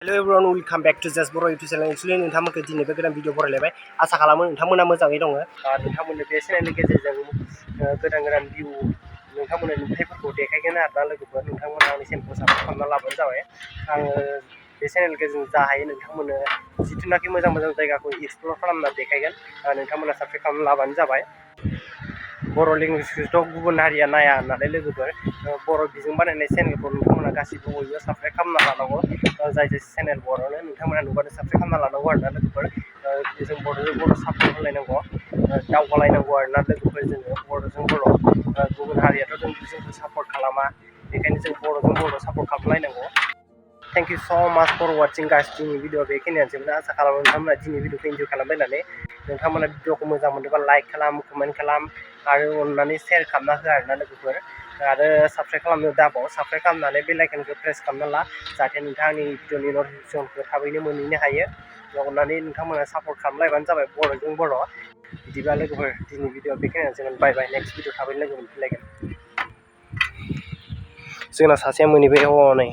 Hello everyone, welcome back to Just Boro YouTube channel. Actually नोंथांमोनखौ दिनैबो गोदान video बरायलायबाय आसा खालामो नोंथांमोना मोजाङै दङ नोंथांमोननो बे चेनेलनि गेजेरजों गोदान भिउ नोंथांमोननो नुथायफोरखौ देखायगोन आरोना लोगोफोर नोंथांमोना आंनि चेनेलखौ साबस्क्राइब खालामना लाबानो जाबाय आङो बे चेनेलनि गेजेरजों जा हायो नोंथांमोननो जिथुनाखि मोजां जायगाखौ एक्सप्लर खालामना देखायगोन नोंथांमोना साबस्क्राइब खालामना लाबानो जाबाय बर' लेंगुवेजखौथ' गुबुन हारिया नाया नालाय लोगोफोर बर' बिजों बानायनाय चेनेलखौ नोंथांमोना गासिबो बयबो साबस्क्राइब खालामना लानांगौ जाय चेनेल बर'नो नोंथांमोना नुबानो साबस्क्राइब खालामना लानांगौ आरोना लोगोफोर जों बर'जों बर' सापर्ट होलायनांगौ दावगालायनांगौ आरोना लोगोफोर जोङो बर'जों बर' गुबुन हारियाथ' जोंखौ सापर्ट खालामा बेखायनो जों बर'जों बर' सापर्ट खालामलायनांगौ थेंक इउ स' माच फर वाचिं गाइस दिनै भिडिअ बेखिनियानोसैमोन आसा खालामो नोंथांमोना दिनै भिडिअखौ इन्जय खालामबाय होननानै नोंथांमोना भिडिअखौ मोजां मोनदोंबा लाइक खालाम कमेन्ट खालाम आरो अननानै शेयार खालामना हो आरोना लोगोफोर आरो साबस्क्राइब खालामनो दाबाव साबस्क्राइब खालामनानै बेल आइकनखौ प्रेस खालामना ला जाहाथे नोंथांनि भिडिअनि नटिफिकेसनखौ थाबैनो मोनहैनो हायो अननानै नोंथांमोना सापर्ट खालामलायबानो जाबाय बर'जों बर' बिदिबा लोगोफोर दिनै भिडिअ बेखिनियानोसैमोन बाय बाय नेक्स्ट भिडिअ थाबैनो लोगो मोनफिनलायगोन जोंना सासेया मोनहैबाय हनै